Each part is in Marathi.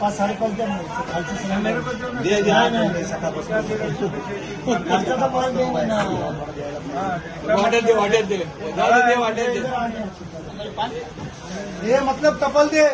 पाच साडेपाच द्या ना. खालचं सगळं मेरे को जो दे द्या. क्या नाही, दे? सकाळपासून क्या तेरे खर्चाचा परत दे नाही ना. वाटेल दे वाटेल दे जाऊ दे वाटेल दे. हे मतलब टपल दे.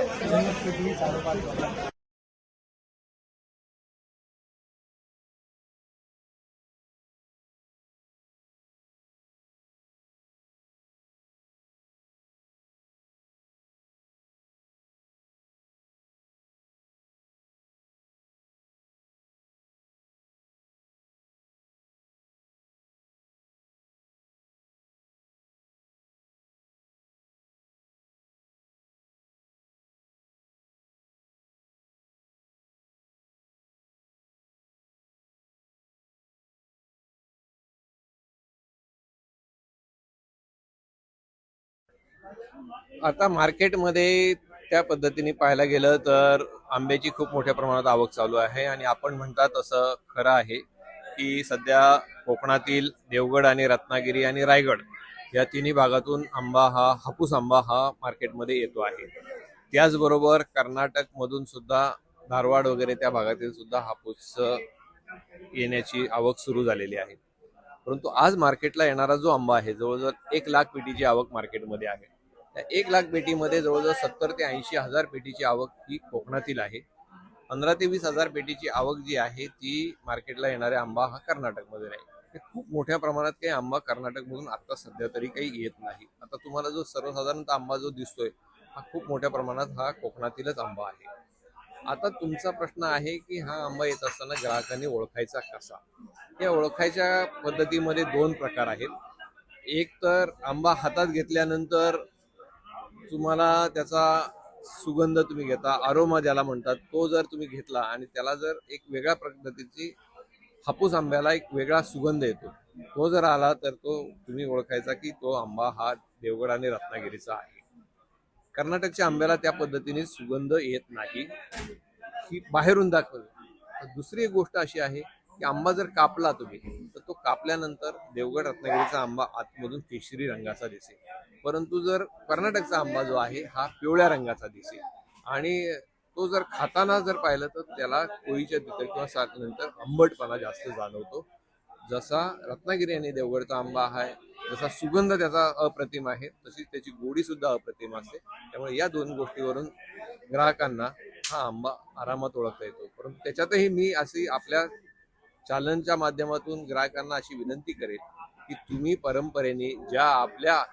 आता मार्केटमध्ये त्या पद्धतीने पाहायला गेलं तर आंब्याची खूप मोठ्या प्रमाणात आवक चालू आहे आणि आपण म्हणतात असं खरं आहे की सध्या कोकणातील देवगड आणि रत्नागिरी आणि रायगड या तिन्ही भागातून हापूस आंबा हा मार्केटमध्ये येतो आहे. त्याचबरोबर कर्नाटकमधून सुद्धा धारवाड वगैरे त्या भागातील सुद्धा हापूस येण्याची आवक सुरू झालेली आहे. परंतु आज मार्केटला येणारा जो आंबा आहे जवळजवळ 1,00,000 पेटीची आवक मार्केटमध्ये आहे. त्या 1,00,000 पेटीमध्ये जवळजवळ 70 ते 80 हजार पेटीची आवक ही कोकणातील आहे. 15 ते 20 हजार पेटीची आवक जी आहे ती मार्केटला येणारा आंबा हा कर्नाटकमध्ये आहे. खूप मोठ्या प्रमाणात काही आंबा कर्नाटकमधून आता सध्या तरी काही येत नाही. आता तुम्हाला जो सर्वसाधारणतः आंबा जो दिसतोय हा खूप मोठ्या प्रमाणात हा कोकणातीलच आंबा आहे. आता तुमचा प्रश्न आहे की हा आंबा येत असताना ग्राहकांनी ओळखायचा कसा. या ओळखायच्या पद्धतीमध्ये दोन प्रकार आहेत. एक तर आंबा हातात घेतल्यानंतर तुम्हाला त्याचा सुगंध तुम्ही घेता, अरोमा ज्याला म्हणतात, तो जर तुम्ही घेतला आणि त्याला जर एक वेगळ्या पद्धतीची हापूस आंब्याला एक वेगळा सुगंध येतो, तो जर आला तर तो तुम्ही ओळखायचा की तो आंबा हा देवगड आणि रत्नागिरीचा आहे. कर्नाटकच्या आंब्याला त्या पद्धतीने सुगंध येत नाही, ही बाहेरून दाखवली. दुसरी एक गोष्ट अशी आहे की आंबा जर कापला तुम्ही तर तो कापल्यानंतर देवगड रत्नागिरीचा आंबा आतमधून केशरी रंगाचा दिसेल, परंतु जर कर्नाटकचा आंबा जो आहे हा पिवळ्या रंगाचा दिसेल. आणि तो जर खाताना जर पाहिलं तर त्याला कोळीच्या तिथं किंवा सात नंतर आंबटपणा जास्त जाणवतो. जसा रत्नागिरी आणि देवगडचा आंबा आहे, जसा सुगंध त्याचा अप्रतिम आहे तशीच त्याची गोडी सुद्धा अप्रतिम असते. त्यामुळे या दोन गोष्टीवरून ग्राहकांना हा आंबा आरामात ओळखता येतो. परंतु त्याच्यातही मी अशी आपल्या चॅनलच्या माध्यमातून ग्राहकांना अशी विनंती करेल की तुम्ही परंपरेने ज्या आपल्या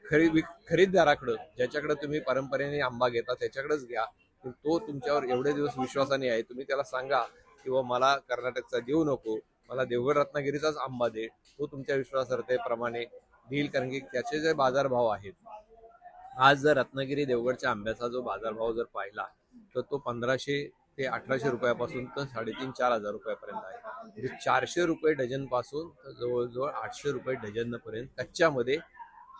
खरीददाराकडं ज्याच्याकडे तुम्ही परंपरेने आंबा घेता त्याच्याकडेच घ्या. तो तुमच्यावर एवढे दिवस विश्वासाने आहे, तुम्ही त्याला सांगा किंवा मला कर्नाटकचा देऊ नको, मला देवगड रत्नागिरीचाच आंबा दे, तो तुमच्या विश्वासार्हतेप्रमाणे देईल. कारण की त्याचे जे बाजारभाव आहेत, आज जर रत्नागिरी देवगडच्या आंब्याचा जो बाजारभाव जर पाहिला तर तो 1,500 ते 1,800 रुपयापासून तर 3,500-4,000 रुपयापर्यंत आहे. म्हणजे 400 रुपये डझन पासून तर जवळजवळ 800 रुपये डझन पर्यंत कच्च्यामध्ये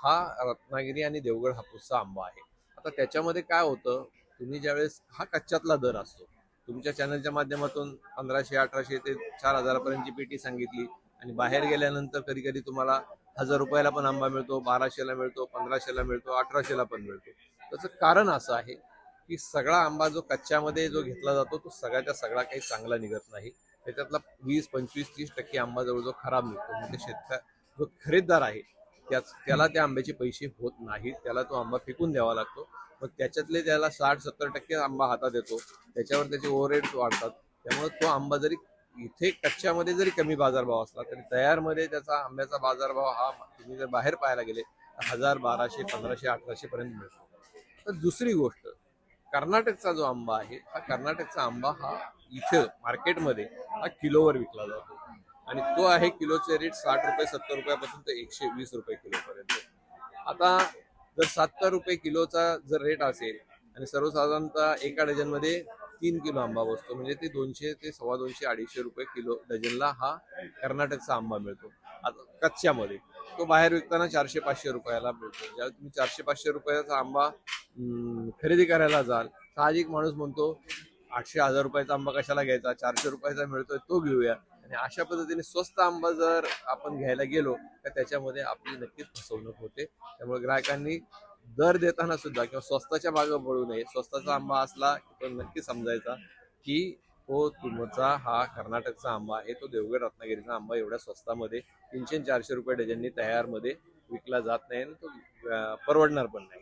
हा रत्नागिरी आणि देवगड हापूसचा आंबा आहे. आता त्याच्यामध्ये काय होतं, तुम्ही ज्यावेळेस हा कच्च्यातला दर असतो, तुमच्या चॅनलच्या माध्यमातून 1,500, 1,800 ते 4,000 पर्यंतची पेटी सांगितली आणि बाहेर गेल्यानंतर कधी कधी तुम्हाला 1,000 रुपयाला पण आंबा मिळतो, 1,200ला मिळतो, 1,500ला मिळतो, 1,800ला पण मिळतो. त्याचं कारण असं आहे की सगळा आंबा जो कच्च्यामध्ये जो घेतला जातो तो सगळ्याच्या सगळा काही चांगला निघत नाही. त्याच्यातला 20, 25, 30% आंबा जवळजवळ खराब निघतो. म्हणजे जो खरीददार आहे त्याला त्या आंब्याचे पैसे होत नाहीत, त्याला तो आंबा फेकून द्यावा लागतो. मग त्याच्यातले त्याला 60-70% आंबा हातात येतो, त्याच्यावर त्याचे ओव्हरहेड्स वाढतात. त्यामुळे तो आंबा जरी इथे कच्च्यामध्ये जरी कमी बाजारभाव असला तरी तयारमध्ये त्याचा आंब्याचा बाजारभाव हा तुम्ही जर बाहेर पाहायला गेले तर 1,000, 1,200, 1,500, 1,800 पर्यंत मिळतो. तर दुसरी गोष्ट, कर्नाटकचा जो आंबा आहे हा कर्नाटकचा आंबा हा इथे मार्केटमध्ये हा किलोवर विकला जातो आणि तो आहे किलोचे रेट 60 रुपये 70 रुपयापासून ते 120 रुपये किलोपर्यंत. आता जर 70 रुपये किलोचा जर रेट असेल आणि सर्वसाधारणतः एका डझनमध्ये 3 किलो आंबा बसतो, म्हणजे ते 200 ते 250, 250 रुपये किलो डझनला हा कर्नाटकचा आंबा मिळतो. आता कच्च्यामध्ये तो बाहेर विकताना 400-500 रुपयाला मिळतो. ज्यावेळी तुम्ही 400-500 रुपयाचा आंबा खरेदी करायला जाल, साहजिक माणूस म्हणतो 800-1000 रुपयाचा आंबा कशाला घ्यायचा, 400 रुपयाचा मिळतोय तो घेऊया. आणि अशा पद्धतीने स्वस्त आंबा जर आपण घ्यायला गेलो तर त्याच्यामध्ये आपली नक्कीच फसवणूक होते. त्यामुळे ग्राहकांनी दर देताना सुद्धा किंवा स्वस्ताच्या मागं पडू नये. स्वस्ताचा आंबा असला की तो नक्की समजायचा की तो तुमचा हा कर्नाटकचा आंबा आहे, तो देवगड रत्नागिरीचा आंबा एवढ्या स्वस्तामध्ये 300-400 रुपये डझननी तयारमध्ये विकला जात नाही आणि तो परवडणार पण नाही.